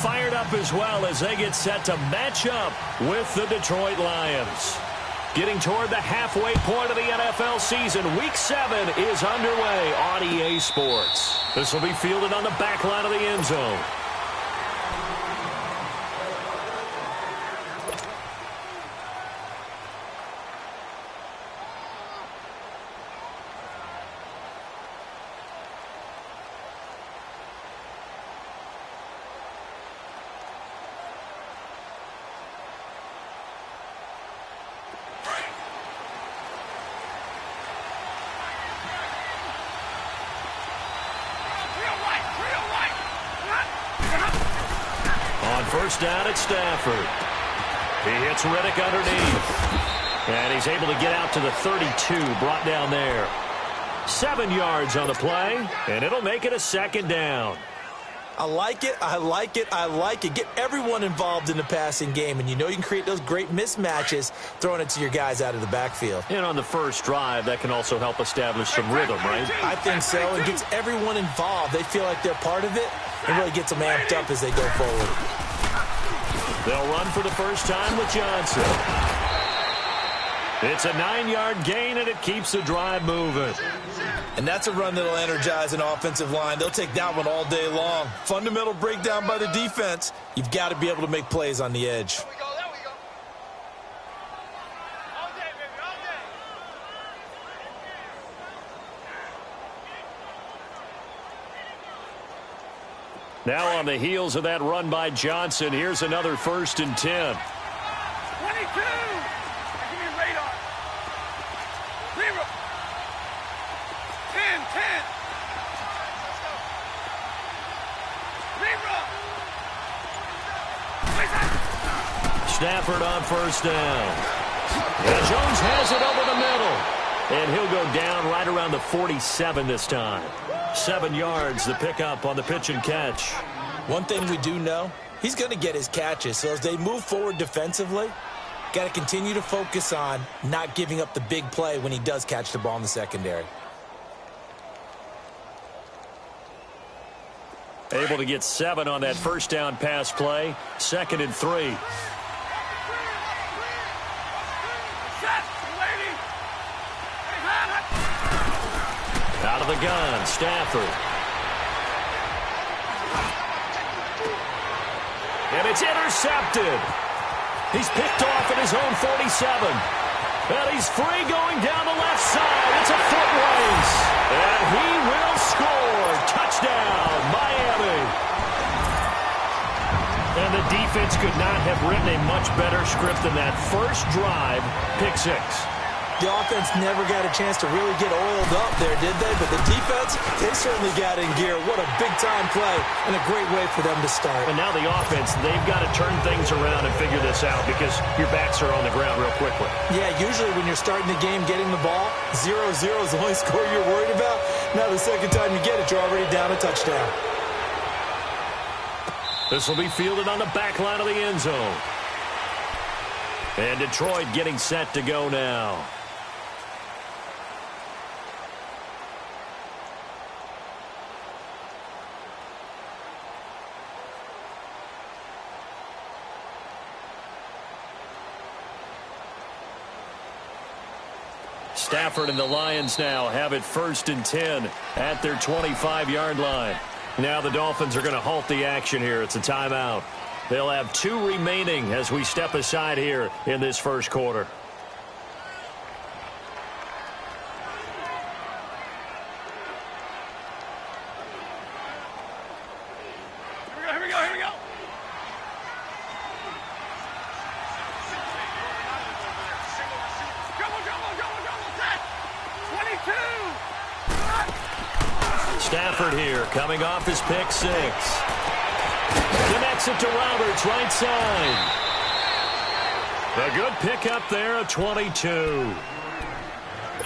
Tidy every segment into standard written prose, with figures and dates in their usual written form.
fired up as well as they get set to match up with the Detroit Lions. Getting toward the halfway point of the NFL season, Week 7 is underway on EA Sports. This will be fielded on the back line of the end zone. First down at Stafford. He hits Riddick underneath. And he's able to get out to the 32, brought down there. 7 yards on the play, and it'll make it a second down. I like it, I like it, I like it. Get everyone involved in the passing game, and you know you can create those great mismatches throwing it to your guys out of the backfield. And on the first drive, that can also help establish some rhythm, right? I think so. It gets everyone involved. They feel like they're part of it, and really gets them amped up as they go forward. They'll run for the first time with Johnson. It's a 9-yard gain, and it keeps the drive moving. And that's a run that'll energize an offensive line. They'll take that one all day long. Fundamental breakdown by the defense. You've got to be able to make plays on the edge. Now on the heels of that run by Johnson, here's another 1st and 10. 22! Give me radar. 0. 10, 10. 0. Stafford on first down. And Jones has it over the middle. And he'll go down right around the 47 this time. 7 yards, the pickup on the pitch and catch. One thing we do know, he's going to get his catches. So as they move forward defensively, got to continue to focus on not giving up the big play when he does catch the ball in the secondary. Able to get 7 on that first down pass play. 2nd and 3. Out of the gun, Stafford. And it's intercepted. He's picked off at his own 47. And he's free going down the left side. It's a foot race. And he will score. Touchdown, Miami. And the defense could not have written a much better script than that first drive, pick 6. The offense never got a chance to really get oiled up there, did they? But the defense, they certainly got in gear. What a big-time play and a great way for them to start. And now the offense, they've got to turn things around and figure this out because your backs are on the ground real quickly. Yeah, usually when you're starting the game getting the ball, 0-0 is the only score you're worried about. Now the second time you get it, you're already down a touchdown. This will be fielded on the back line of the end zone. And Detroit getting set to go now. Stafford and the Lions now have it 1st and 10 at their 25-yard line. Now the Dolphins are going to halt the action here. It's a timeout. They'll have 2 remaining as we step aside here in this first quarter. Here we go. Stafford here, coming off his pick 6. Connects it to Roberts, right side. A good pickup there at 22.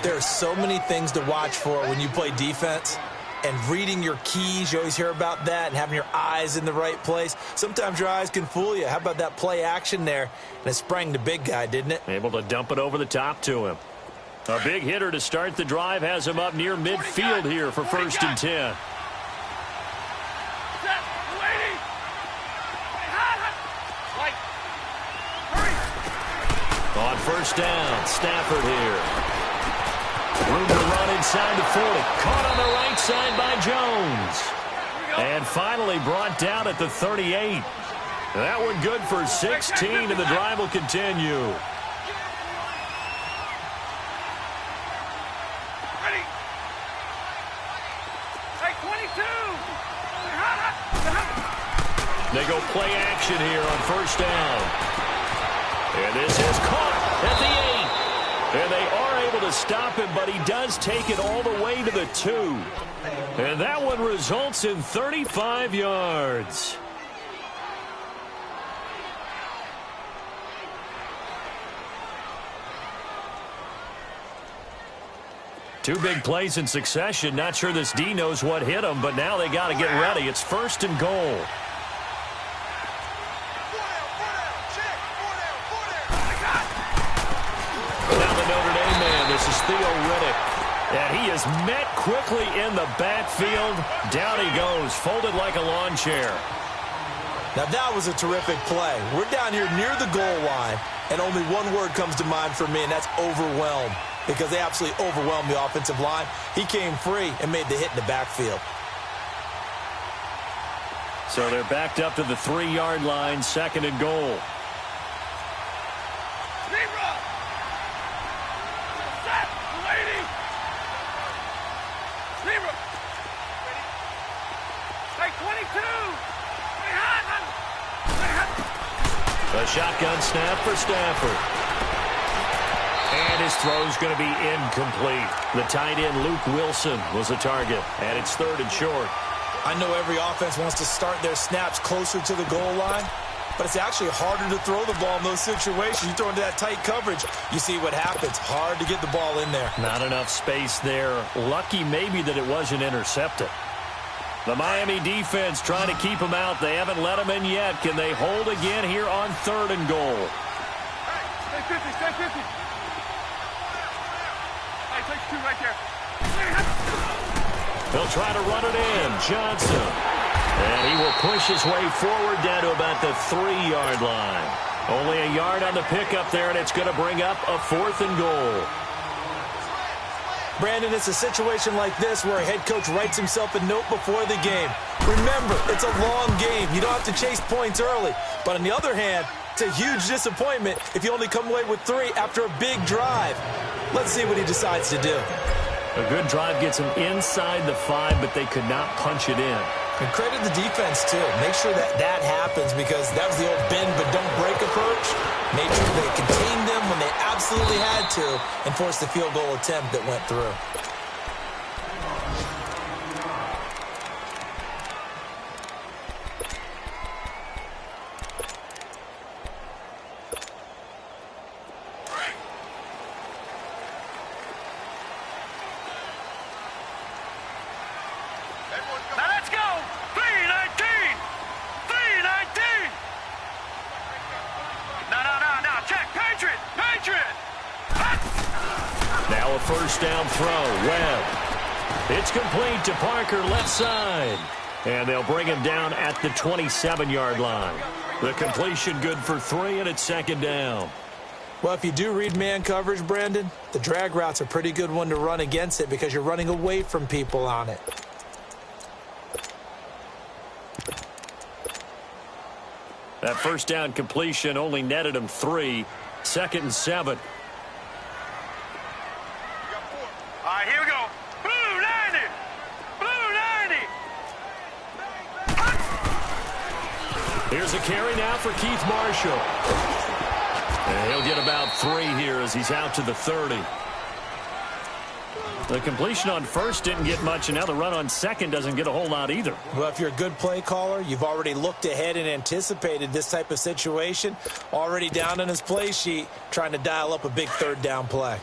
There are so many things to watch for when you play defense. And reading your keys, you always hear about that, and having your eyes in the right place. Sometimes your eyes can fool you. How about that play action there? And it sprang the big guy, didn't it? Able to dump it over the top to him. A big hitter to start the drive has him up near midfield here for 1st and 10. On first down, Stafford here. Room to run inside the 40. Caught on the right side by Jones. And finally brought down at the 38. That one good for 16, and the drive will continue. Ready. Hey, 22. They go play action here on first down. And this is caught at the 8. And they are able to stop him, but he does take it all the way to the 2. And that one results in 35 yards. Two big plays in succession. Not sure this D knows what hit him, but now they got to get ready. It's first and goal. Now the Notre Dame man, this is Theo Riddick. And he is met quickly in the backfield. Down he goes, folded like a lawn chair. Now that was a terrific play. We're down here near the goal line, and only one word comes to mind for me, and that's overwhelmed, because they absolutely overwhelmed the offensive line. He came free and made the hit in the backfield. So they're backed up to the 3-yard line, second and goal. A shotgun snap for Stafford. And his throw's going to be incomplete. The tight end, Luke Wilson, was the target. And it's third and short. I know every offense wants to start their snaps closer to the goal line, but it's actually harder to throw the ball in those situations. You throw into that tight coverage, you see what happens. Hard to get the ball in there. Not enough space there. Lucky maybe that it wasn't intercepted. The Miami defense trying to keep him out. They haven't let him in yet. Can they hold again here on third and goal? Hey, stay 50, stay 50. Hey, take 2 right there. He'll try to run it in. Johnson. And he will push his way forward down to about the 3-yard line. Only a yard on the pickup there, and it's going to bring up a fourth and goal. Brandon, it's a situation like this where a head coach writes himself a note before the game. Remember, it's a long game. You don't have to chase points early. But on the other hand, it's a huge disappointment if you only come away with 3 after a big drive. Let's see what he decides to do. A good drive gets him inside the 5, but they could not punch it in. And credit the defense, too. Make sure that happens, because that was the old bend but don't break approach. Made sure they contained them when they absolutely had to and forced the field goal attempt that went through. Now let's go. 3-19. 3-19. No. Check. Patriot. Now a first down throw. Webb. It's complete to Parker, left side. And they'll bring him down at the 27-yard line. The completion good for 3, and it's second down. Well, if you do read man coverage, Brandon, the drag route's a pretty good one to run against it because you're running away from people on it. That first down completion only netted him 3. Second and 7. All right, here we go. Blue 90. Blue 90. Here's a carry now for Keith Marshall. And he'll get about 3 here as he's out to the 30. The completion on first didn't get much, and now the run on second doesn't get a whole lot either. Well, if you're a good play caller, you've already looked ahead and anticipated this type of situation. Already down on his play sheet, trying to dial up a big third down play.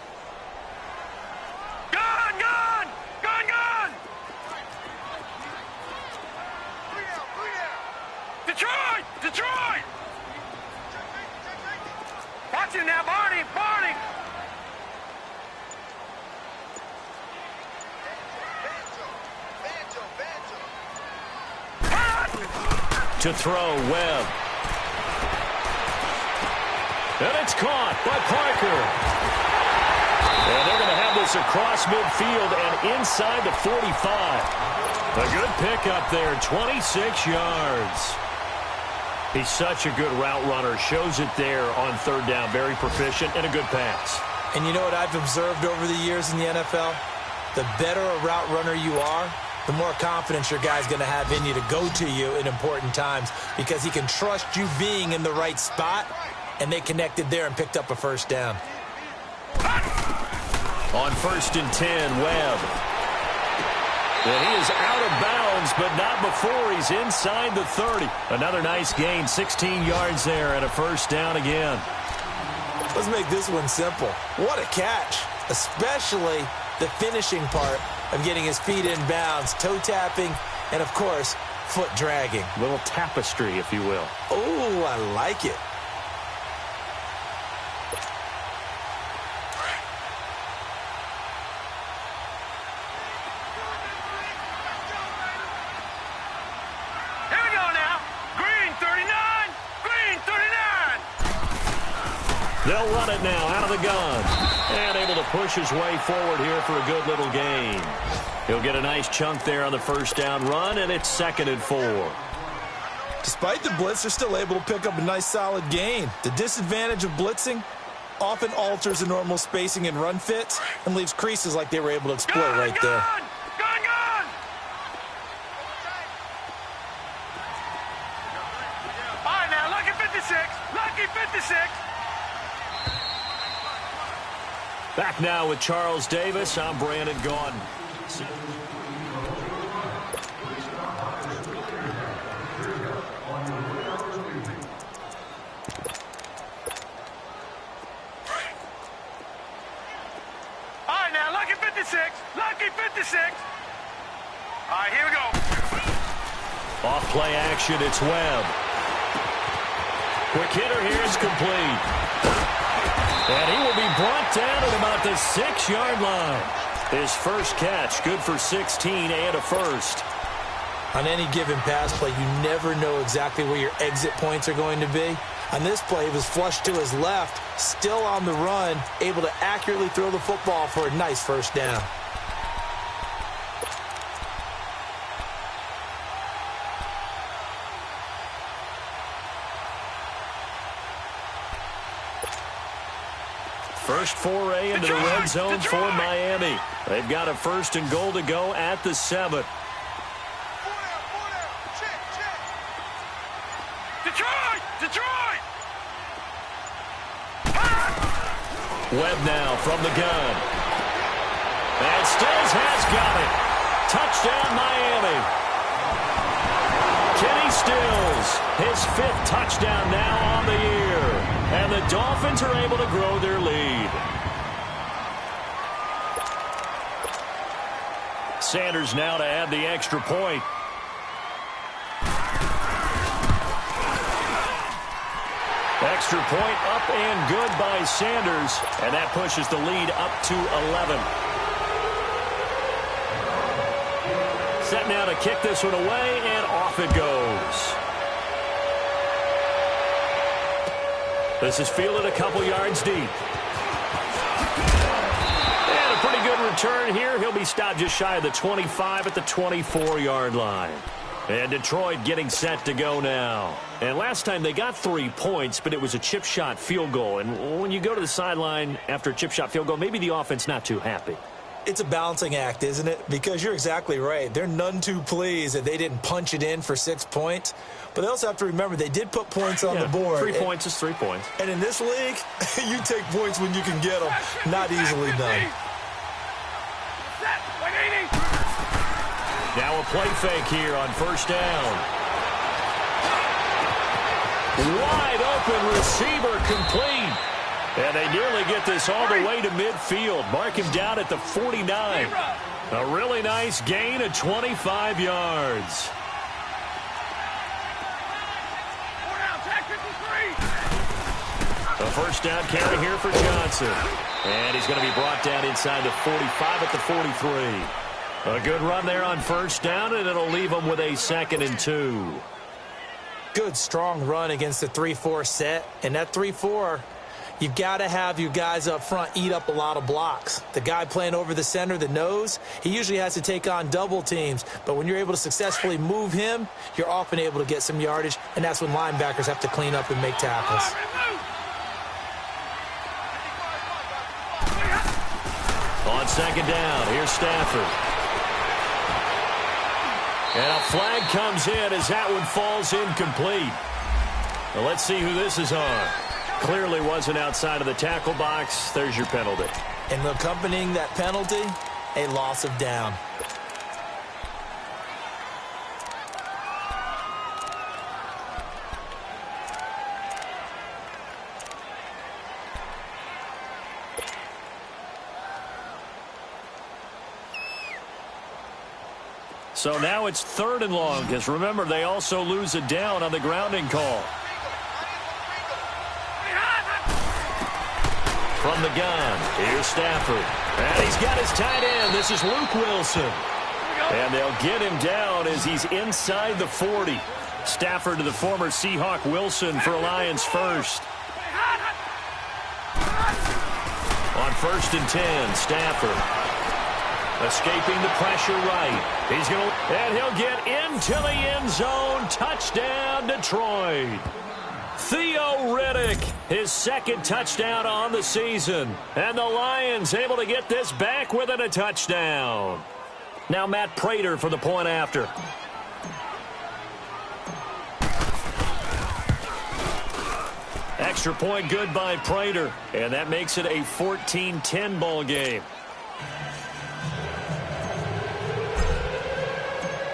Gone. Detroit. Watch him now, Barney. To throw, Webb. And it's caught by Parker. And they're going to have this across midfield and inside the 45. A good pickup there, 26 yards. He's such a good route runner. Shows it there on third down. Very proficient and a good pass. And you know what I've observed over the years in the NFL? The better a route runner you are, the more confidence your guy's going to have in you to go to you in important times because he can trust you being in the right spot, and they connected there and picked up a first down. On 1st and 10, Webb. And he is out of bounds, but not before he's inside the 30. Another nice gain, 16 yards there and a first down again. Let's make this one simple. What a catch, especially the finishing part of getting his feet in bounds, toe tapping, and, of course, foot dragging. Little tapestry, if you will. Oh, I like it. They'll run it now out of the gun. And able to push his way forward here for a good little gain. He'll get a nice chunk there on the first down run, and it's 2nd and 4. Despite the blitz, they're still able to pick up a nice solid gain. The disadvantage of blitzing often alters the normal spacing and run fits and leaves creases like they were able to exploit right there. Gun! All right, now, lucky 56. Lucky 56. Back now with Charles Davis. I'm Brandon Gaudin. All right, now, lucky 56. Lucky 56. All right, here we go. Off play action, it's Webb. Quick hitter here is complete. And he will be brought down at about the 6-yard line. His first catch, good for 16 and a first. On any given pass play, you never know exactly where your exit points are going to be. On this play, he was flushed to his left, still on the run, able to accurately throw the football for a nice first down. First foray into the red zone for Miami. They've got a 1st and goal to go at the 7. Detroit! Webb now from the gun. And Stills has got it. Touchdown, Miami. Kenny Stills, his 5th touchdown now on the year. And the Dolphins are able to grow their lead. Sanders now to add the extra point. Extra point up and good by Sanders. And that pushes the lead up to 11. Set now to kick this one away, and off it goes. This is fielded a couple yards deep. And a pretty good return here. He'll be stopped just shy of the 25 at the 24-yard line. And Detroit getting set to go now. And last time they got 3 points, but it was a chip shot field goal. And when you go to the sideline after a chip shot field goal, maybe the offense not too happy. It's a balancing act, isn't it? Because you're exactly right. They're none too pleased that they didn't punch it in for 6 points. But they also have to remember they did put points on the board. 3 points is 3 points. And in this league, you take points when you can get them. Not easily done. Now a play fake here on first down. Wide open receiver complete. And they nearly get this all the way to midfield. Mark him down at the 49. A really nice gain of 25 yards. A first down carry here for Johnson. And he's going to be brought down inside the 45 at the 43. A good run there on first down, and it'll leave him with a 2nd and 2. Good, strong run against the 3-4 set. And that 3-4, You've got to have your guys up front eat up a lot of blocks. The guy playing over the center, the nose, he usually has to take on double teams. But when you're able to successfully move him, you're often able to get some yardage, and that's when linebackers have to clean up and make tackles. On second down, here's Stafford. And a flag comes in as that one falls incomplete. Well, let's see who this is on. Clearly wasn't outside of the tackle box. There's your penalty. And accompanying that penalty, a loss of down. So now it's 3rd and long, because remember, they also lose a down on the grounding call. From the gun, here's Stafford. And he's got his tight end. This is Luke Wilson. And they'll get him down as he's inside the 40. Stafford to the former Seahawk Wilson for Lions first. On 1st and 10, Stafford. Escaping the pressure right. And he'll get into the end zone. Touchdown, Detroit. Theo Riddick, his 2nd touchdown on the season. And the Lions able to get this back within a touchdown. Now Matt Prater for the point after. Extra point good by Prater. And that makes it a 14-10 ball game.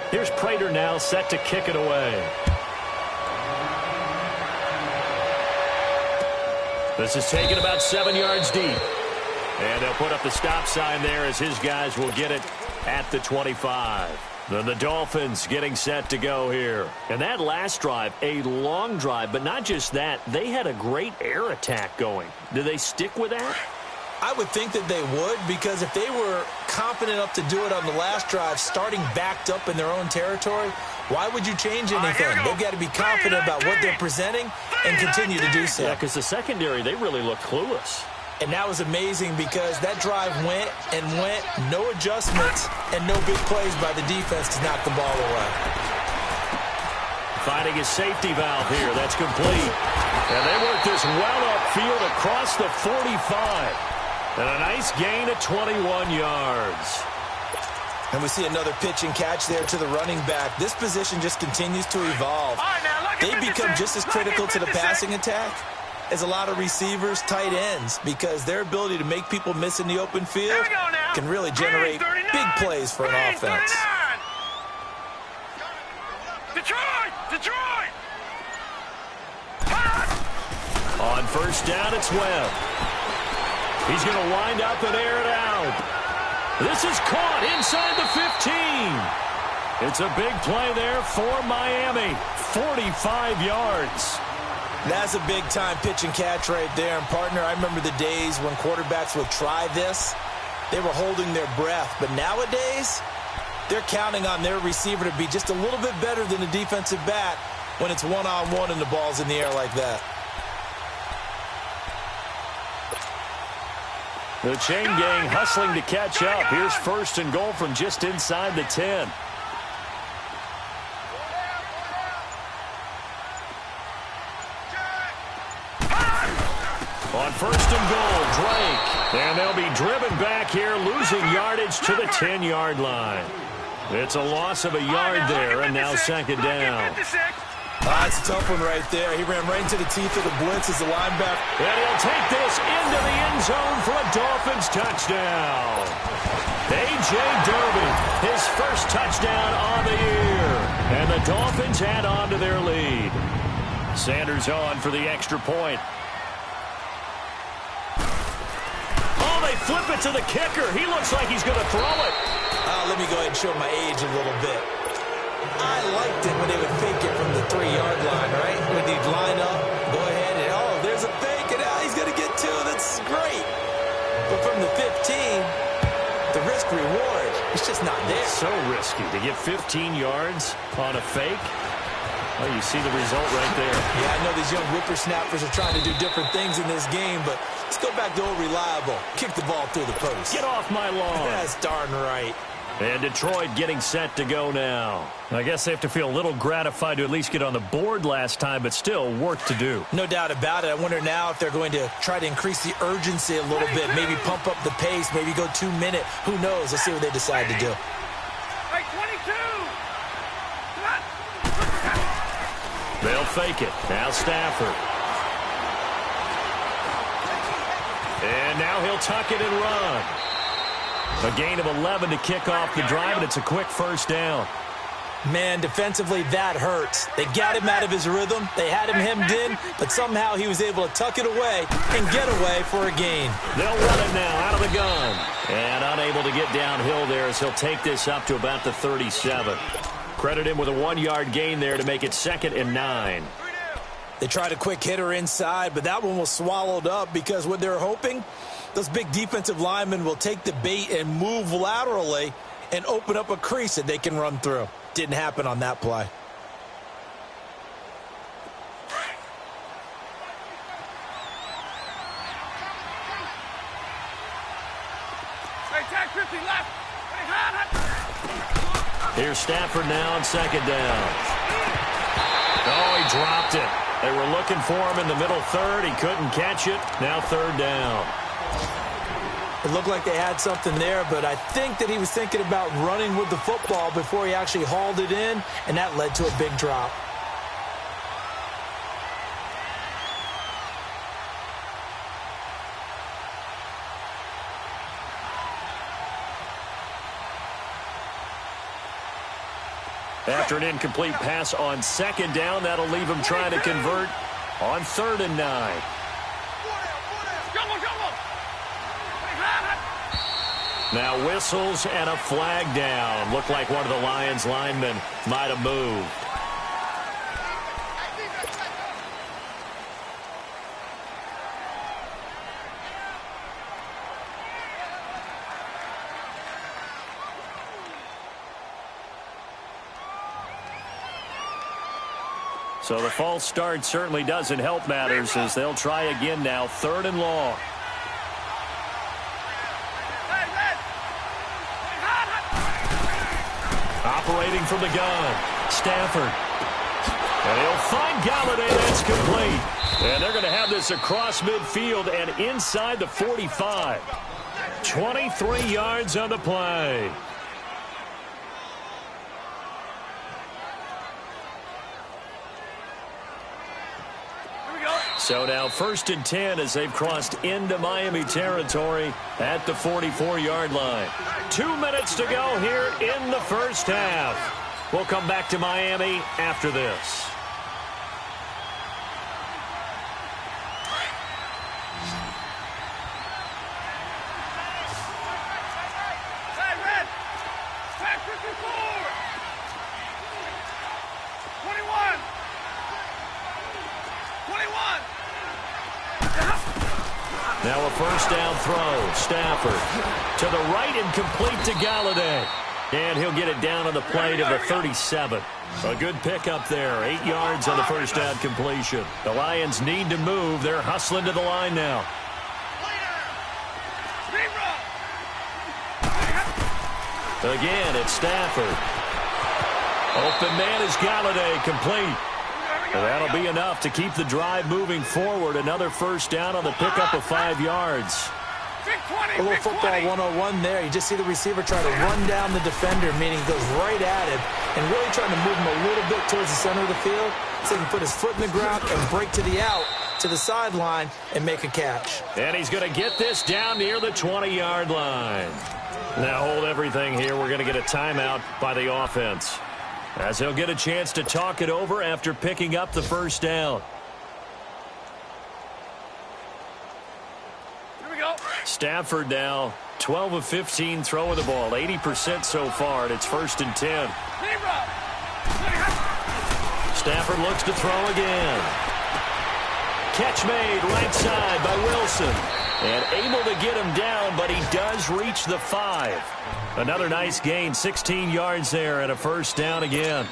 Here's Prater now set to kick it away. This is taken about 7 yards deep. And they'll put up the stop sign there as his guys will get it at the 25. Then the Dolphins getting set to go here. And that last drive, a long drive, but not just that. They had a great air attack going. Do they stick with that? I would think that they would, because if they were confident enough to do it on the last drive, starting backed up in their own territory, why would you change anything? They've got to be confident about what they're presenting and continue to do so. Yeah, because the secondary, they really look clueless. And that was amazing because that drive went and went, no adjustments, and no big plays by the defense to knock the ball away. Finding his safety valve here. That's complete. And they work this well upfield across the 45. And a nice gain of 21 yards. And we see another pitch and catch there to the running back. This position just continues to evolve. They become just as critical to the passing attack as a lot of receivers, tight ends, because their ability to make people miss in the open field can really generate big plays for an offense. Detroit! On 1st down, it's Webb. He's going to wind up and air it out. This is caught inside the 15. It's a big play there for Miami. 45 yards. That's a big-time pitch and catch right there. And, partner, I remember the days when quarterbacks would try this. They were holding their breath. But nowadays, they're counting on their receiver to be just a little bit better than the defensive back when it's one-on-one and the ball's in the air like that. The chain gang hustling to catch up. Here's 1st and goal from just inside the 10. On 1st and goal, Drake. And they'll be driven back here, losing yardage to the 10-yard line. It's a loss of a yard there, and now 2nd down. That's a tough one right there. He ran right into the teeth of the blitz as the linebacker. And he'll take this into the end zone for a Dolphins touchdown. A.J. Derby, his first touchdown on the year. And the Dolphins add on to their lead. Sanders on for the extra point. Oh, they flip it to the kicker. He looks like he's going to throw it. Let me go ahead and show my age a little bit. I liked it when they would fake it from the 3-yard line, right? When they'd line up, go ahead, and there's a fake, and he's going to get 2. That's great. But from the 15, the risk-reward, it's just not there. It's so risky to get 15 yards on a fake. Well, you see the result right there. Yeah, I know these young whippersnappers are trying to do different things in this game, but let's go back to old reliable. Kick the ball through the post. Get off my lawn. That's darn right. And Detroit getting set to go now. I guess they have to feel a little gratified to at least get on the board last time, but still work to do. No doubt about it. I wonder now if they're going to try to increase the urgency a little bit, maybe pump up the pace, maybe go 2 minute. Who knows? Let's see what they decide to do. Hey, 22. They'll fake it. Now Stafford. And now he'll tuck it and run. A gain of 11 to kick off the drive, and it's a quick first down. Man, defensively, that hurts. They got him out of his rhythm. They had him hemmed in, but somehow he was able to tuck it away and get away for a gain. They'll run it now out of the gun. And unable to get downhill there as he'll take this up to about the 37. Credit him with a 1-yard gain there to make it 2nd and 9. They tried a quick hitter inside, but that one was swallowed up because what they're hoping, those big defensive linemen will take the bait and move laterally and open up a crease that they can run through. Didn't happen on that play. Hey, tag 50 left. Hey, hot. Here's Stafford now on 2nd down. Oh, he dropped it. They were looking for him in the middle third. He couldn't catch it. Now 3rd down. It looked like they had something there, but I think that he was thinking about running with the football before he actually hauled it in, and that led to a big drop. After an incomplete pass on 2nd down, that'll leave him trying to convert on 3rd and 9. Now whistles and a flag down. Looked like one of the Lions linemen might have moved. So the false start certainly doesn't help matters as they'll try again now, 3rd and long. Operating from the gun, Stafford. And he'll find Galladay. That's complete. And they're going to have this across midfield and inside the 45. 23 yards on the play. So now 1st and 10 as they've crossed into Miami territory at the 44-yard line. 2 minutes to go here in the first half. We'll come back to Miami after this. Hey, Red. Tag 54. 21. 21. Now a first down throw. Stafford to the right and complete to Galladay. And he'll get it down on the play to the 37. A good pickup there. 8 yards on the first down completion. The Lions need to move. They're hustling to the line now. Again, it's Stafford. Open man is Galladay, complete. And that'll be enough to keep the drive moving forward. Another first down on the pickup of 5 yards. A little football 101 there. You just see the receiver try to run down the defender, meaning he goes right at him and really trying to move him a little bit towards the center of the field so he can put his foot in the ground and break to the out, to the sideline, and make a catch. And he's going to get this down near the 20-yard line. Now hold everything here. We're going to get a timeout by the offense, as he'll get a chance to talk it over after picking up the first down. Here we go. Stafford now 12 of 15 throwing the ball, 80% so far, and it's 1st and 10. Stafford looks to throw again. Catch made right side by Wilson. And able to get him down, but he does reach the 5. Another nice gain, 16 yards there, and a first down again.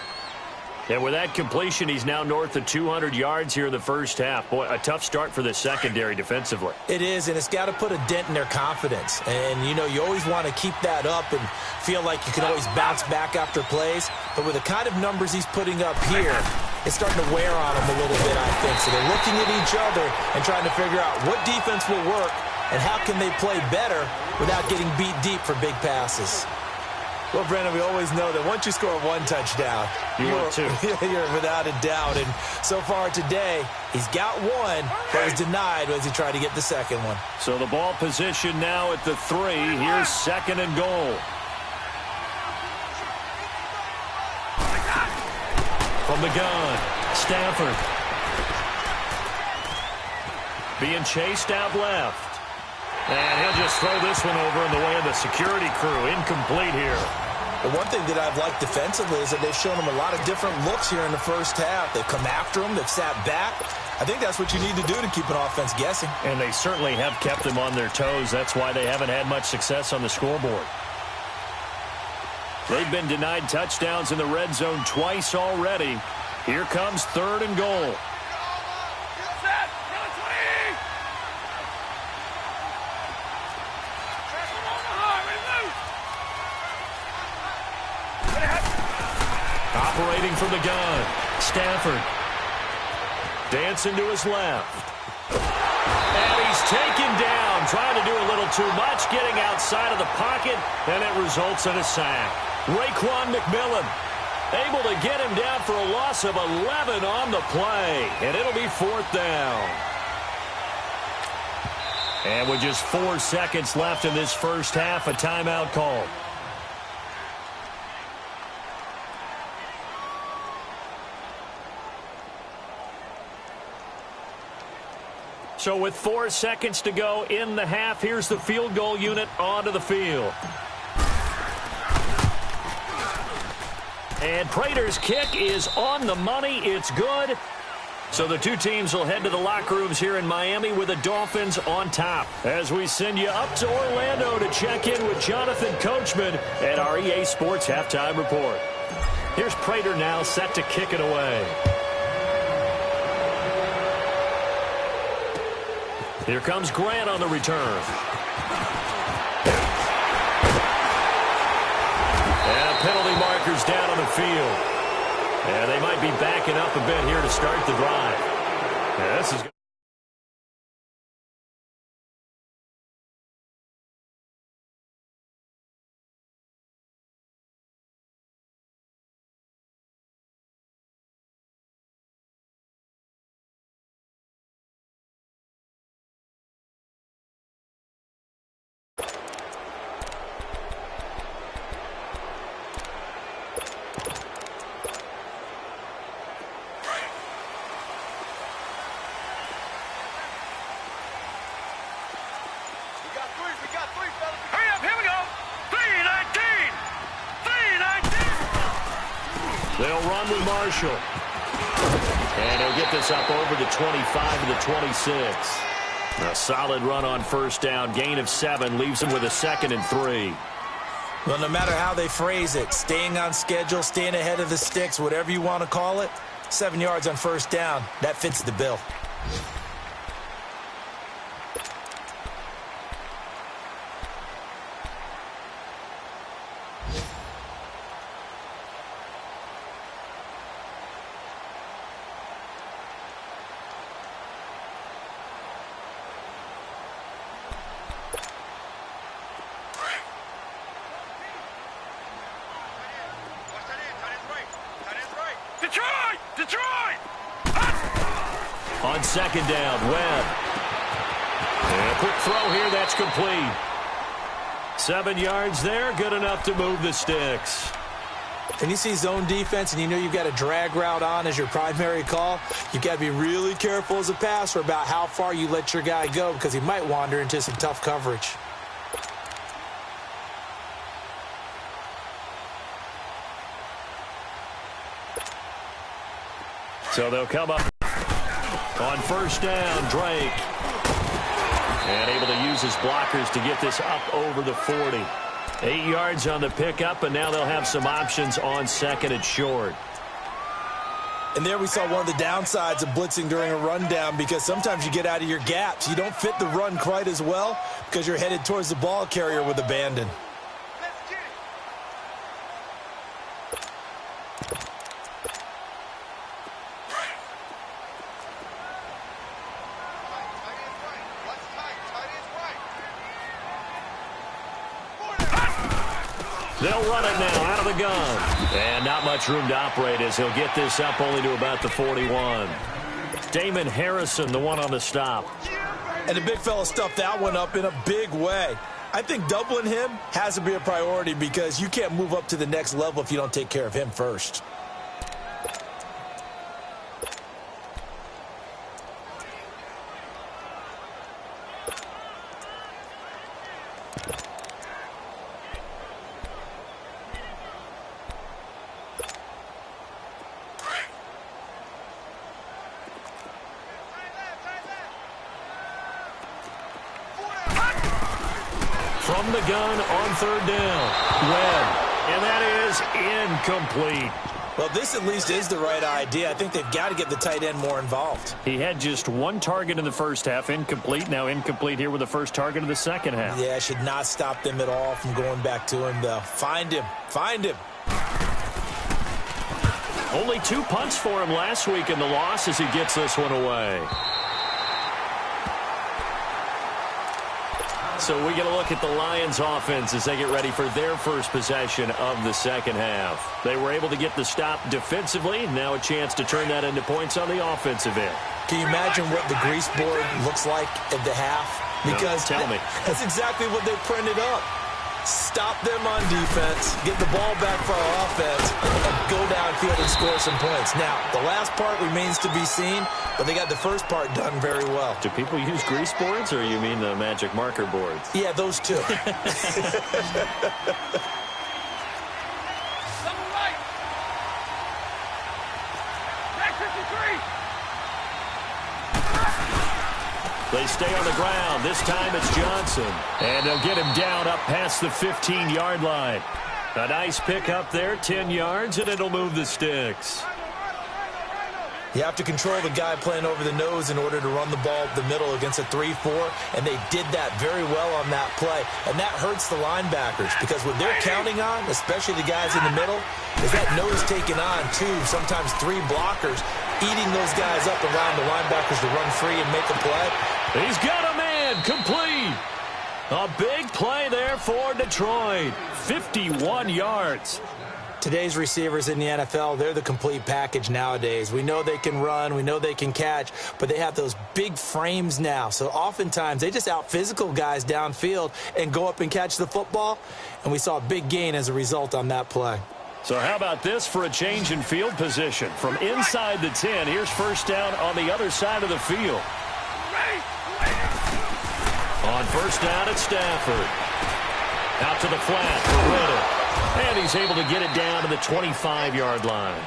And with that completion, he's now north of 200 yards here in the first half. Boy, a tough start for the secondary defensively. It is, and it's got to put a dent in their confidence. And, you know, you always want to keep that up and feel like you can always bounce back after plays. But with the kind of numbers he's putting up here, it's starting to wear on them a little bit, I think. So they're looking at each other and trying to figure out what defense will work and how can they play better without getting beat deep for big passes. Well, Brandon, we always know that once you score one touchdown, you're without a doubt. And so far today, he's got one, but was denied as he tried to get the second one. So the ball position now at the 3. Here's second and goal. From the gun, Stafford. Being chased out left. And he'll just throw this one over in the way of the security crew. Incomplete here. The one thing that I've liked defensively is that they've shown him a lot of different looks here in the first half. They've come after him. They've sat back. I think that's what you need to do to keep an offense guessing. And they certainly have kept them on their toes. That's why they haven't had much success on the scoreboard. They've been denied touchdowns in the red zone twice already. Here comes third and goal. Operating from the gun, Stafford. Dancing to his left. And he's taken down, trying to do a little too much, getting outside of the pocket, and it results in a sack. Raekwon McMillan able to get him down for a loss of 11 on the play, and it'll be fourth down. And with just 4 seconds left in this first half, a timeout called. So with 4 seconds to go in the half, here's the field goal unit onto the field. And Prater's kick is on the money. It's good. So the two teams will head to the locker rooms here in Miami with the Dolphins on top. As we send you up to Orlando to check in with Jonathan Coachman at our EA Sports Halftime Report. Here's Prater now set to kick it away. Here comes Grant on the return. And penalty markers down on the field. And they might be backing up a bit here to start the drive. Yeah, this is good. They'll run with Marshall. And he'll get this up over the 25 to the 26. A solid run on first down. Gain of 7 leaves him with a 2nd and 3. Well, no matter how they phrase it, staying on schedule, staying ahead of the sticks, whatever you want to call it, 7 yards on first down, that fits the bill. On second down, Webb. And a quick throw here, that's complete. 7 yards there, good enough to move the sticks. And you see zone defense and you know you've got a drag route on as your primary call, you've got to be really careful as a passer about how far you let your guy go because he might wander into some tough coverage. So they'll come up on first down, Drake. And able to use his blockers to get this up over the 40. 8 yards on the pickup, and now they'll have some options on second and short. And there we saw one of the downsides of blitzing during a rundown, because sometimes you get out of your gaps. You don't fit the run quite as well because you're headed towards the ball carrier with abandon. They'll run it now out of the gun. And not much room to operate as he'll get this up only to about the 41. Damon Harrison, the one on the stop. And the big fella stuffed that one up in a big way. I think doubling him has to be a priority, because you can't move up to the next level if you don't take care of him first. From the gun on third down. Webb. And that is incomplete. Well, this at least is the right idea. I think they've got to get the tight end more involved. He had just one target in the first half, incomplete. Now incomplete here with the first target of the second half. Yeah, should not stop them at all from going back to him, though. Find him. Find him. Only 2 punts for him last week in the loss as he gets this one away. So we get a look at the Lions offense as they get ready for their first possession of the second half. They were able to get the stop defensively. Now a chance to turn that into points on the offensive end. Can you imagine what the grease board looks like at the half? Because no, tell me. That's exactly what they printed up. Stop them on defense, get the ball back for our offense, and go downfield and score some points. Now, the last part remains to be seen, but they got the first part done very well. Do people use grease boards, or you mean the magic marker boards? Yeah, those two. They stay on the ground. This time it's Johnson. And they'll get him down up past the 15-yard line. A nice pick up there, 10 yards, and it'll move the sticks. You have to control the guy playing over the nose in order to run the ball up the middle against a 3-4, and they did that very well on that play. And that hurts the linebackers, because what they're counting on, especially the guys in the middle, is that nose taking on 2, sometimes 3 blockers, eating those guys up around the linebackers to run free and make a play. He's got a man, complete. A big play there for Detroit. 51 yards. Today's receivers in the NFL, they're the complete package nowadays. We know they can run, we know they can catch, but they have those big frames now. So oftentimes they just out-physical guys downfield and go up and catch the football, and we saw a big gain as a result on that play. So how about this for a change in field position? From inside the 10, here's first down on the other side of the field. On first down, it's Stafford. Out to the flat for Riddick. And he's able to get it down to the 25-yard line.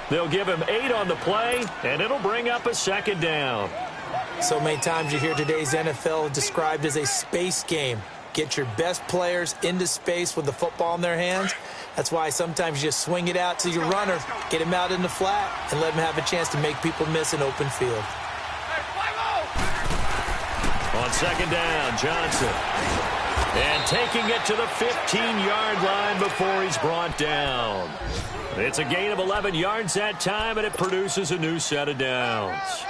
They'll give him 8 on the play, and it'll bring up a second down. So many times you hear today's NFL described as a space game. Get your best players into space with the football in their hands. That's why sometimes you just swing it out to your runner, get him out in the flat, and let him have a chance to make people miss an open field. On second down, Johnson. And taking it to the 15-yard line before he's brought down. It's a gain of 11 yards that time, and it produces a new set of downs.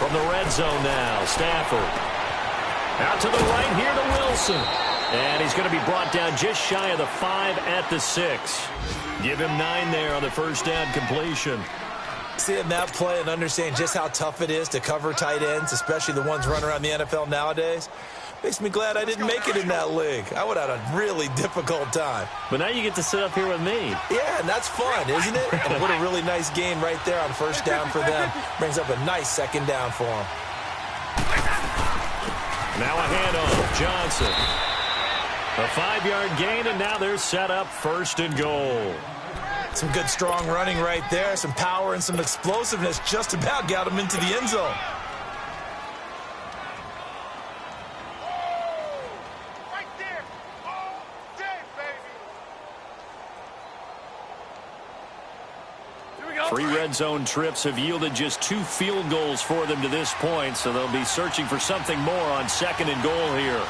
From the red zone now, Stafford. Out to the right here to Wilson. And he's going to be brought down just shy of the 5 at the 6. Give him 9 there on the first down completion. Seeing that play and understand just how tough it is to cover tight ends, especially the ones running around the NFL nowadays. Makes me glad I didn't make it in that league. I would have had a really difficult time. But now you get to sit up here with me. Yeah, and that's fun, isn't it? And what a really nice game right there on first down for them. Brings up a nice second down for them. Now a handoff. Johnson. A 5-yard gain, and now they're set up first and goal. Some good, strong running right there. Some power and some explosiveness. Just about got him into the end zone. Three red zone trips have yielded just 2 field goals for them to this point, so they'll be searching for something more on second and goal here.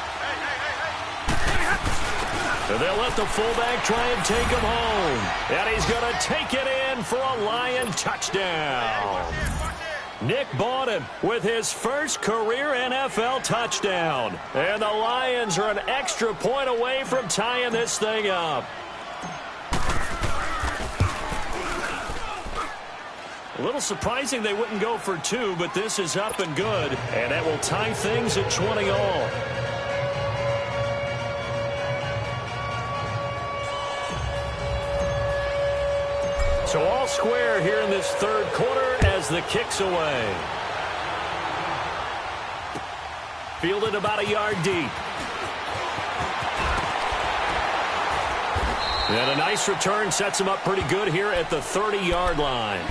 So they'll let the fullback try and take him home. And he's going to take it in for a Lion touchdown. Nick Bawden with his first career NFL touchdown. And the Lions are an extra point away from tying this thing up. A little surprising they wouldn't go for 2, but this is up and good. And that will tie things at 20 all. So all square here in this third quarter as the kick's away. Fielded about a yard deep. And a nice return sets him up pretty good here at the 30-yard line.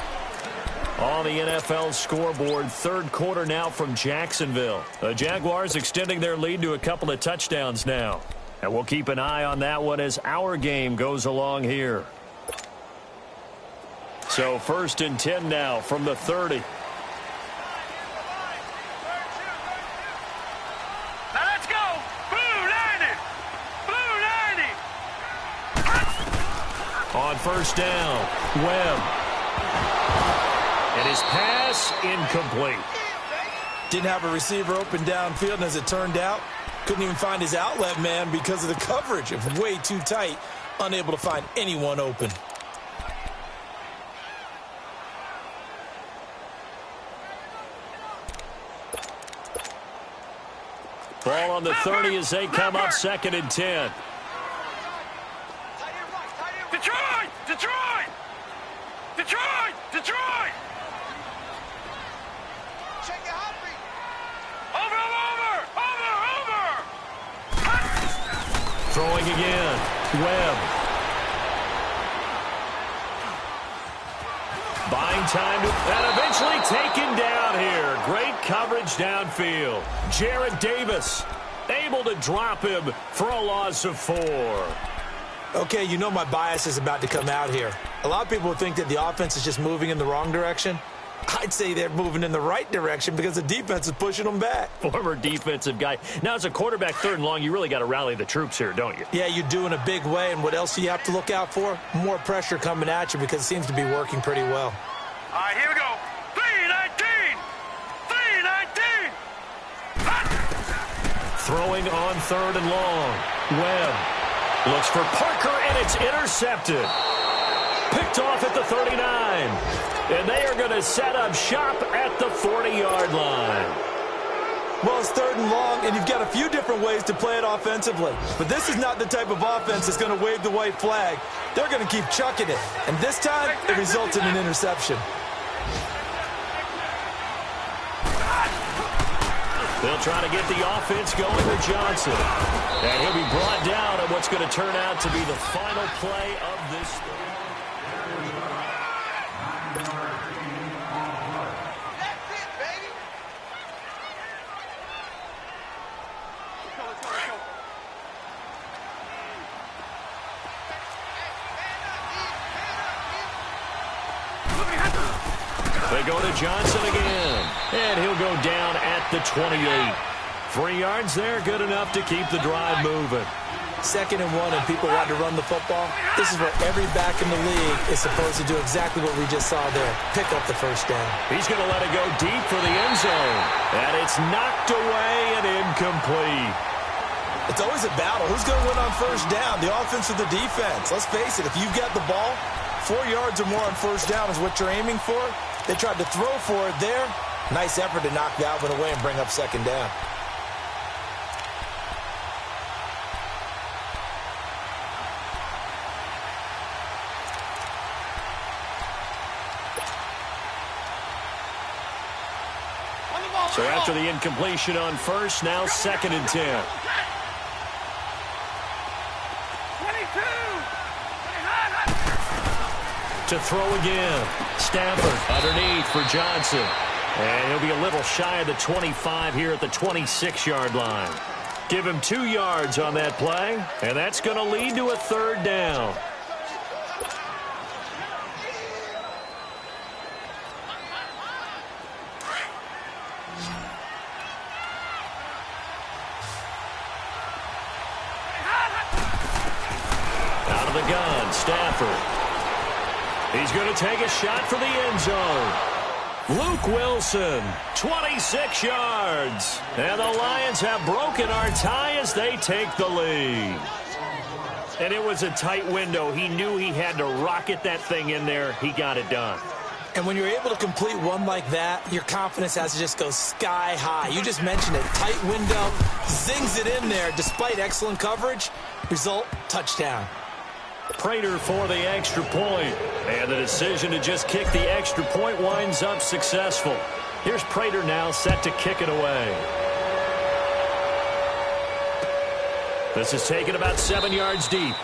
On the NFL scoreboard, third quarter now from Jacksonville. The Jaguars extending their lead to a couple of touchdowns now. And we'll keep an eye on that one as our game goes along here. So first and 10 now from the 30. Now let's go. Blue 90. Blue 90. On first down, Webb. And his pass incomplete. Didn't have a receiver open downfield, and as it turned out, couldn't even find his outlet man because of the coverage. It was way too tight, unable to find anyone open. Ball on the 30 as they come up second and 10. Detroit! Detroit! Detroit! Detroit! Over! Throwing again. Webb. Buying time and eventually taken down here. Great coverage downfield. Jared Davis able to drop him for a loss of 4. Okay, you know my bias is about to come out here. A lot of people would think that the offense is just moving in the wrong direction. I'd say they're moving in the right direction because the defense is pushing them back. Former defensive guy. Now, as a quarterback third and long, you really got to rally the troops here, don't you? Yeah, you do in a big way. And what else do you have to look out for? More pressure coming at you because it seems to be working pretty well. All right, here we go. 3-19! 3-19! Throwing on third and long. Webb looks for Parker, and it's intercepted. Picked off at the 39. And they are going to set up shop at the 40-yard line. Well, it's third and long, and you've got a few different ways to play it offensively. But this is not the type of offense that's going to wave the white flag. They're going to keep chucking it. And this time, it results in an interception. They'll try to get the offense going with Johnson. And he'll be brought down on what's going to turn out to be the final play of this. They go to Johnson again, and he'll go down at the 28. 3 yards there, good enough to keep the drive moving. Second and 1, and people want to run the football. This is where every back in the league is supposed to do exactly what we just saw there, pick up the first down. He's going to let it go deep for the end zone, and it's knocked away and incomplete. It's always a battle. Who's going to win on first down, the offense or the defense? Let's face it, if you've got the ball, 4 yards or more on first down is what you're aiming for. They tried to throw for it there. Nice effort to knock that one away and bring up second down. So after the incompletion on first, now 2nd and 10. 22. To throw again. Stafford underneath for Johnson. And he'll be a little shy of the 25 here at the 26-yard line. Give him 2 yards on that play, and that's going to lead to a 3rd down. Out of the gun, Stafford. He's going to take a shot for the end zone. Luke Wilson, 26 yards. And the Lions have broken our tie as they take the lead. And it was a tight window. He knew he had to rocket that thing in there. He got it done. And when you're able to complete one like that, your confidence has to just go sky high. You just mentioned it. Tight window, zings it in there despite excellent coverage. Result, touchdown. Prater for the extra point. And the decision to just kick the extra point winds up successful. Here's Prater now set to kick it away. This is taken about 7 yards deep.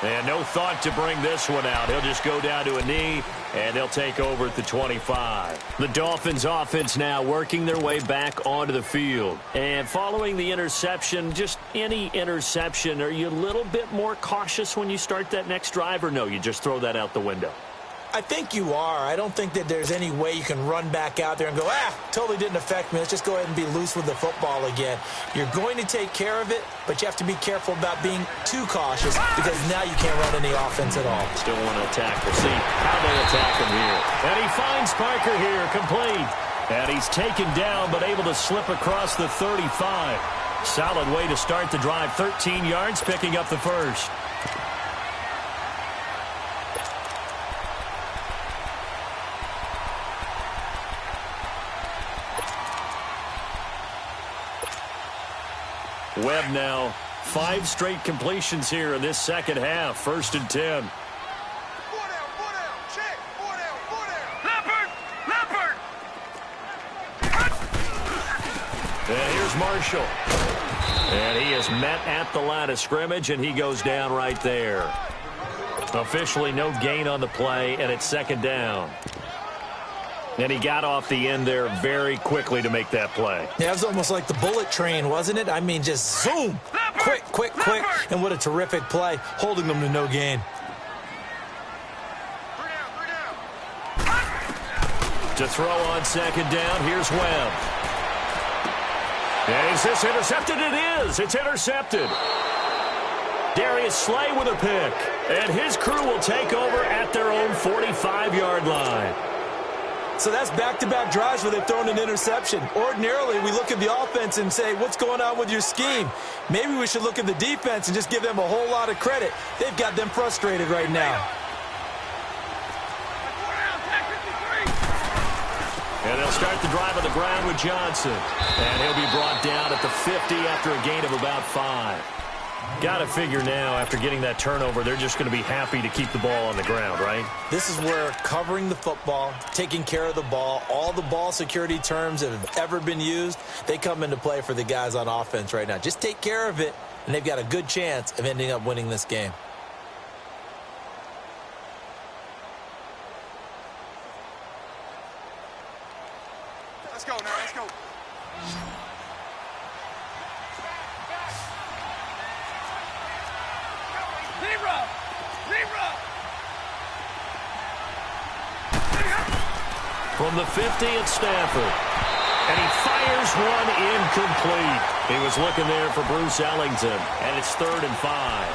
And no thought to bring this one out. He'll just go down to a knee, and they'll take over at the 25. The Dolphins offense now working their way back onto the field. And following the interception, just any interception, are you a little bit more cautious when you start that next drive, or no, you just throw that out the window? I think you are. I don't think that there's any way you can run back out there and go, totally didn't affect me. Let's just go ahead and be loose with the football again. You're going to take care of it, but you have to be careful about being too cautious because now you can't run any offense at all. Still want to attack. We'll see how they attack him here. And he finds Parker here, complete. And he's taken down but able to slip across the 35. Solid way to start the drive. 13 yards, picking up the first. Webb now, 5 straight completions here in this second half. 1st and 10. 4 down, check, 4 down. Leopard! And here's Marshall. And he is met at the line of scrimmage, and he goes down right there. Officially no gain on the play, and it's 2nd down. And he got off the end there very quickly to make that play. Yeah, it was almost like the bullet train, wasn't it? I mean, just zoom. Quick. And what a terrific play, holding them to no gain. 3 down. To throw on 2nd down, here's Webb. And is this intercepted? It is. It's intercepted. Darius Slay with a pick. And his crew will take over at their own 45-yard line. So that's back-to-back drives where they've thrown an interception. Ordinarily, we look at the offense and say, what's going on with your scheme? Maybe we should look at the defense and just give them a whole lot of credit. They've got them frustrated right now. 4 down, check 53. And they'll start the drive on the ground with Johnson. And he'll be brought down at the 50 after a gain of about 5. Got to figure now, after getting that turnover, they're just going to be happy to keep the ball on the ground, right? This is where covering the football, taking care of the ball, all the ball security terms that have ever been used, they come into play for the guys on offense right now. Just take care of it, and they've got a good chance of ending up winning this game. Let's go now, let's go. From the 50, it's Stafford. And he fires one incomplete. He was looking there for Bruce Ellington. And it's 3rd and 5.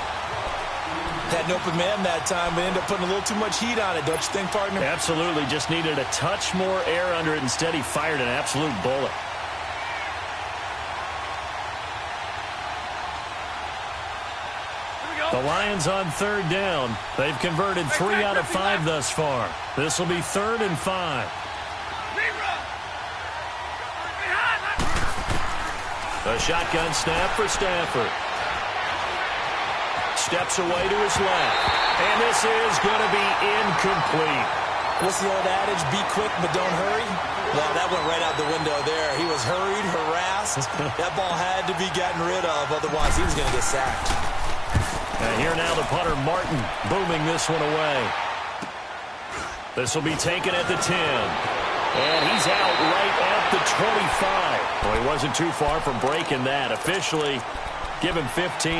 Had an open man that time, but ended up putting a little too much heat on it, don't you think, partner? Absolutely. Just needed a touch more air under it. Instead, he fired an absolute bullet. The Lions on 3rd down. They've converted 3 out of 5 thus far. This will be 3rd and 5. A shotgun snap for Stafford. Steps away to his left. And this is going to be incomplete. What's the old adage? Be quick, but don't hurry. Well, that went right out the window there. He was hurried, harassed. That ball had to be gotten rid of, otherwise he was going to get sacked. And here now the punter, Martin, booming this one away. This will be taken at the 10. And he's out right at the 25. Well, he wasn't too far from breaking that. Officially, give him 15.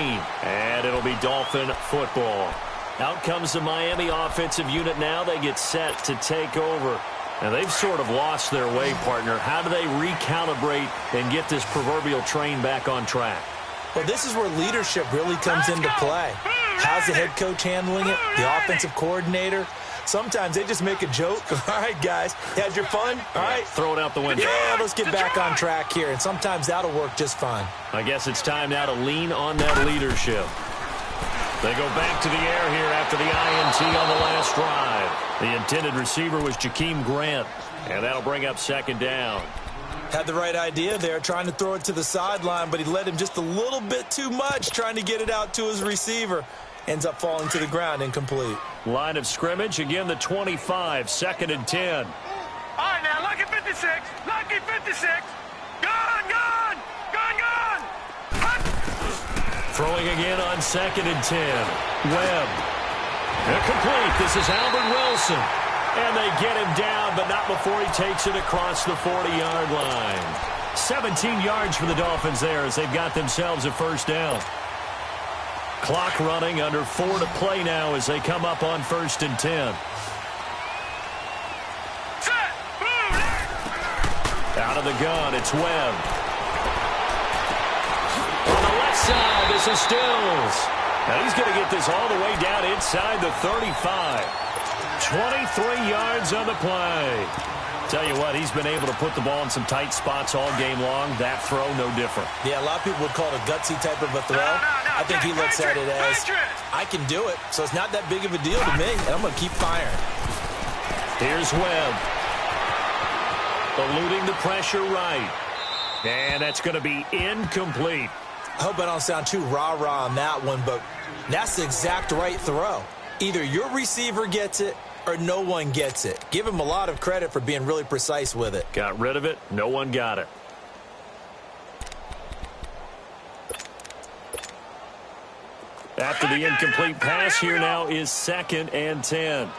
And it'll be Dolphin football. Out comes the Miami offensive unit now. They get set to take over. And they've sort of lost their way, partner. How do they recalibrate and get this proverbial train back on track? Well, this is where leadership really comes into play. How's the head coach handling it? The offensive coordinator? Sometimes they just make a joke. All right, guys, had your fun? All right. Throw it out the window. Yeah, let's get back on track here. And sometimes that'll work just fine. I guess it's time now to lean on that leadership. They go back to the air here after the INT on the last drive. The intended receiver was Jakeem Grant, and that'll bring up second down. Had the right idea there, trying to throw it to the sideline, but he led him just a little bit too much, trying to get it out to his receiver. Ends up falling to the ground, incomplete. Line of scrimmage, again the 25, second and 10. All right, now, lucky 56. Lucky 56. Gone, gone. Gone, gone. Hut. Throwing again on second and 10. Webb. Incomplete. This is Albert Wilson. And they get him down, but not before he takes it across the 40-yard line. 17 yards for the Dolphins there as they've got themselves a first down. Clock running, under 4 to play now as they come up on first and 10. Set. Boom. Out of the gun, it's Webb. On the left side, this is Stills. Now he's going to get this all the way down inside the 35. 23 yards on the play. Tell you what, he's been able to put the ball in some tight spots all game long. That throw, no different. Yeah, a lot of people would call it a gutsy type of a throw. I think he looks at it as, I can do it, so it's not that big of a deal to me, and I'm going to keep firing. Here's Webb. Eluding the pressure right. And that's going to be incomplete. I hope I don't sound too rah-rah on that one, but that's the exact right throw. Either your receiver gets it or no one gets it. Give him a lot of credit for being really precise with it. Got rid of it. No one got it. After the incomplete pass, here now is second and 10.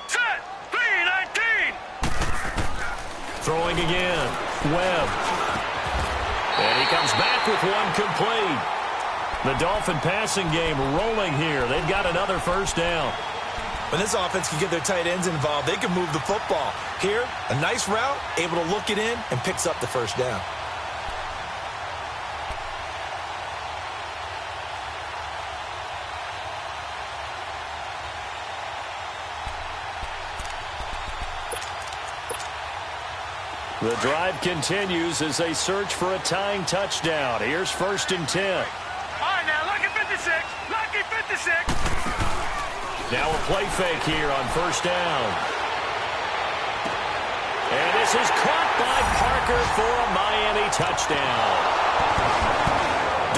Set. 3-19. Throwing again. Webb. And he comes back with one complete. The Dolphin passing game rolling here. They've got another first down. When this offense can get their tight ends involved, they can move the football. Here, a nice route, able to look it in, and picks up the first down. The drive continues as they search for a tying touchdown. Here's first and 10. All right, now, lucky 56. Lucky 56. Now a play fake here on first down. And this is caught by Parker for a Miami touchdown.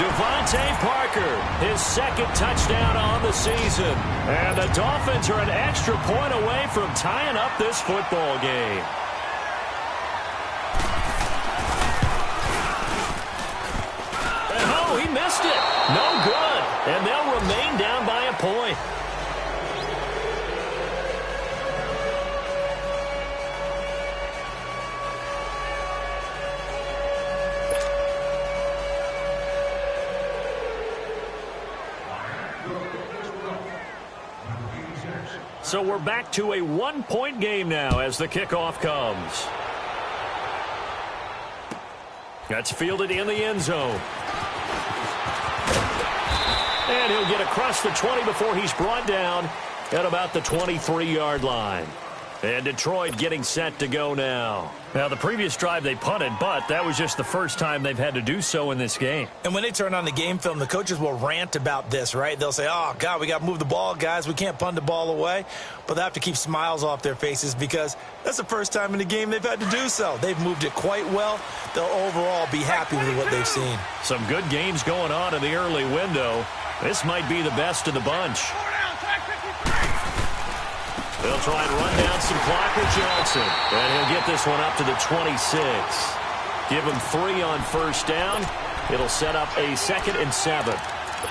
Devontae Parker, his second touchdown on the season. And the Dolphins are an extra point away from tying up this football game. He missed it. No good. And they'll remain down by a point. So we're back to a one-point game now as the kickoff comes. That's fielded in the end zone. And he'll get across the 20 before he's brought down at about the 23-yard line. And Detroit getting set to go now. Now, the previous drive they punted, but that was just the first time they've had to do so in this game. And when they turn on the game film, the coaches will rant about this, right? They'll say, oh, God, we got to move the ball, guys. We can't punt the ball away. But they have to keep smiles off their faces because that's the first time in the game they've had to do so. They've moved it quite well. They'll overall be happy with what they've seen. Some good games going on in the early window. This might be the best of the bunch. They'll try and run down some clock with Johnson. And he'll get this one up to the 26. Give him 3 on first down. It'll set up a 2nd and 7.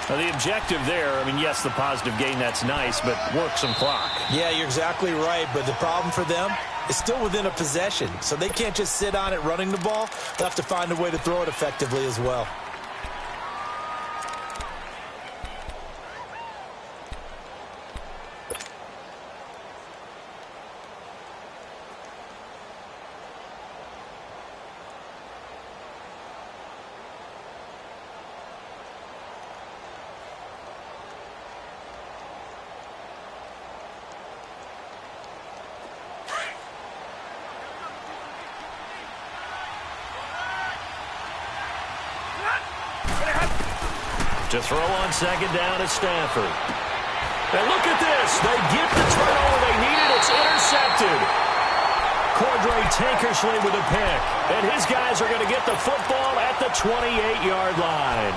Now, the objective there, I mean, yes, the positive gain, that's nice, but work some clock. Yeah, you're exactly right, but the problem for them is still within a possession, so they can't just sit on it running the ball. They'll have to find a way to throw it effectively as well. To throw on 2nd down is Stafford. And look at this. They get the turnover they needed. It's intercepted. Cordray Tankersley with a pick. And his guys are going to get the football at the 28-yard line.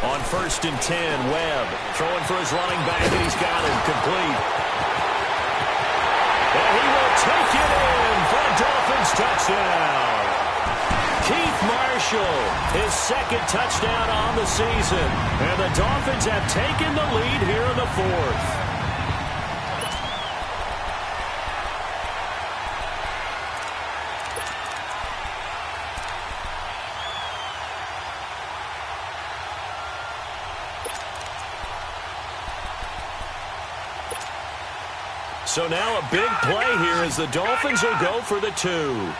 On 1st and 10, Webb throwing for his running back, and he's got it complete. And he will take it in for a Dolphins touchdown. Keith Marshall, his 2nd touchdown on the season. And the Dolphins have taken the lead here in the 4th. So now a big play here as the Dolphins will go for the 2.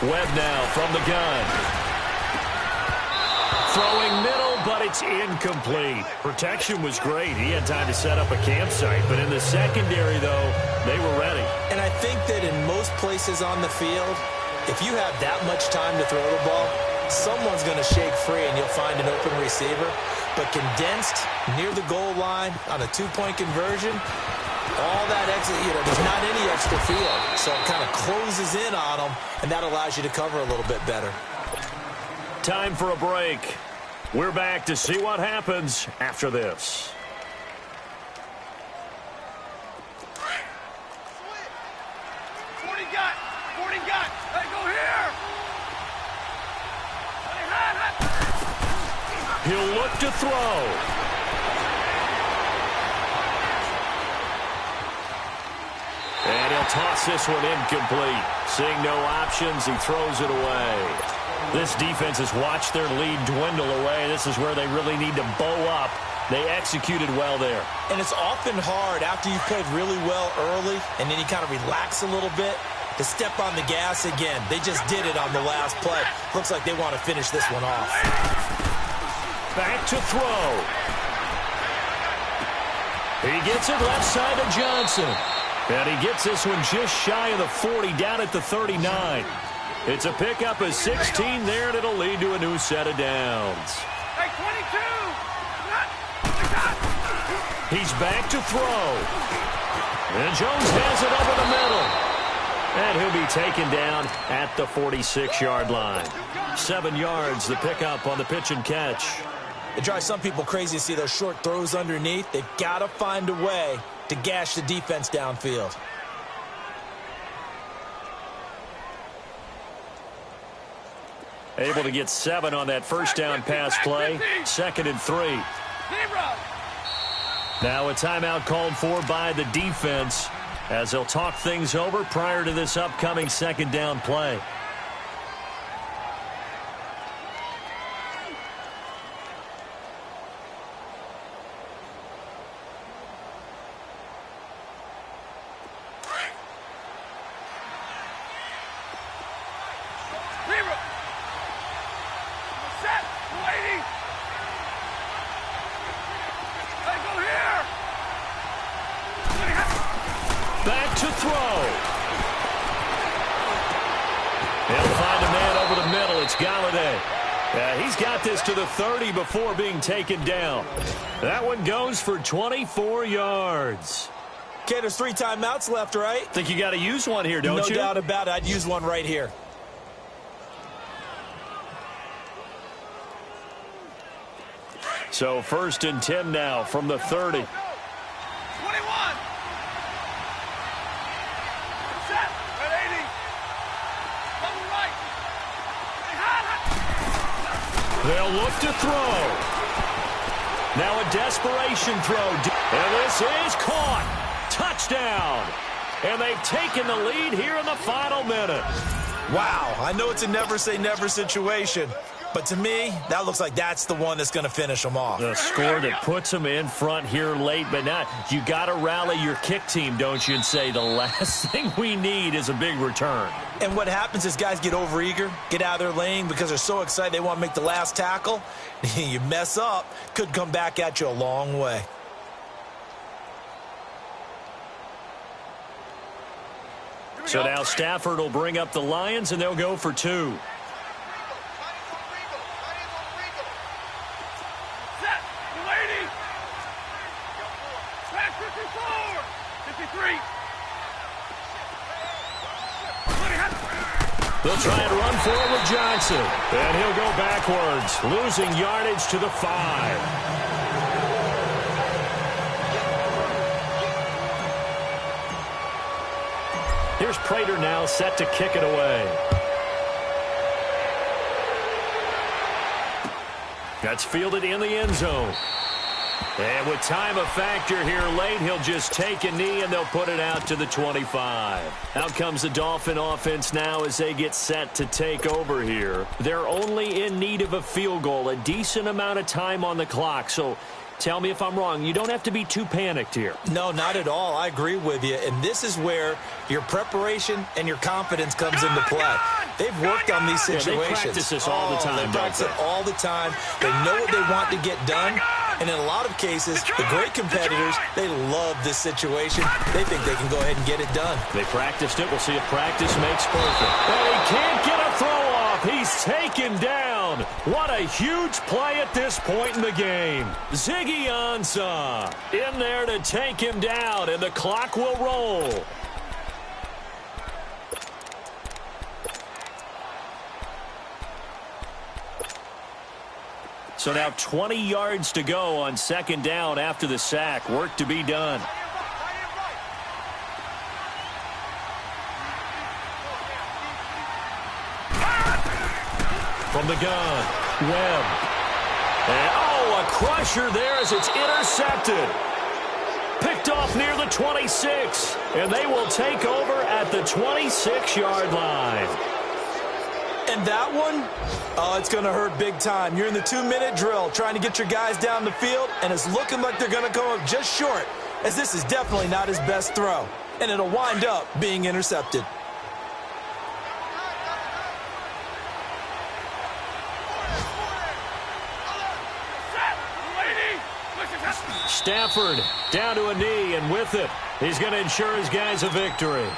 Webb now from the gun. Throwing middle, but it's incomplete. Protection was great. He had time to set up a campsite, but in the secondary, though, they were ready. And I think that in most places on the field, if you have that much time to throw the ball, someone's going to shake free and you'll find an open receiver. But condensed near the goal line on a 2-point conversion, all that extra, there's not any extra field. So it kind of closes in on them, and that allows you to cover a little bit better. Time for a break. We're back to see what happens after this. Hey, go here! He'll look to throw. And he'll toss this one incomplete. Seeing no options, he throws it away. This defense has watched their lead dwindle away. This is where they really need to bow up. They executed well there. And it's often hard after you've played really well early and then you kind of relax a little bit to step on the gas again. They just did it on the last play. Looks like they want to finish this one off. Back to throw. He gets it left side to Johnson. And he gets this one just shy of the 40, down at the 39. It's a pickup of 16 there, and it'll lead to a new set of downs. Hey, 22! He's back to throw. And Jones has it over the middle. And he'll be taken down at the 46-yard line. 7 yards, the pickup on the pitch and catch. It drives some people crazy to see those short throws underneath. They've got to find a way to gash the defense downfield. Able to get 7 on that first down pass play. 2nd and 3. Now a timeout called for by the defense as they'll talk things over prior to this upcoming 2nd down play. back to throw. He'll find a man over the middle. It's Galladay. He's got this to the 30 before being taken down. That one goes for 24 yards. Okay, there's 3 timeouts left, right? Think you got to use one here, don't you? No doubt about it. I'd use one right here. So 1st and 10 now from the 30. 21. Set. At 80. Double right. They'll look to throw. Now a desperation throw. And this is caught. Touchdown. And they've taken the lead here in the final minute. Wow, I know it's a never-say-never situation, but to me, that looks like that's the one that's going to finish them off. The score that puts them in front here late, but now you got to rally your kick team, don't you, and say the last thing we need is a big return. And what happens is guys get overeager, get out of their lane because they're so excited they want to make the last tackle. You mess up, could come back at you a long way. So now Stafford will bring up the Lions, and they'll go for 2. Set. 280. Back 54. 53. They'll try and run forward with Johnson. And he'll go backwards, losing yardage to the 5. Here's Prater now set to kick it away. That's fielded in the end zone. And with time a factor here late, he'll just take a knee and they'll put it out to the 25. Out comes the Dolphin offense now as they get set to take over here. They're only in need of a field goal, a decent amount of time on the clock. So tell me if I'm wrong. You don't have to be too panicked here. No, not at all. I agree with you. And this is where your preparation and your confidence comes into play. They've worked on these situations. They practice this all the time. They practice it all the time. They know what they want to get done. And in a lot of cases, the great competitors, they love this situation. They think they can go ahead and get it done. They practiced it. We'll see if practice makes perfect. But he can't get a throw off. He's taken down. What a huge play at this point in the game. Ziggy Ansah in there to take him down, and the clock will roll. So now 20 yards to go on 2nd down after the sack. Work to be done. From the gun, Webb. And, a crusher there as it's intercepted. Picked off near the 26. And they will take over at the 26-yard line. And that one, it's going to hurt big time. You're in the 2-minute drill trying to get your guys down the field, and it's looking like they're going to go up just short, as this is definitely not his best throw. And it'll wind up being intercepted. Stafford down to a knee, and with it, he's going to ensure his guys a victory.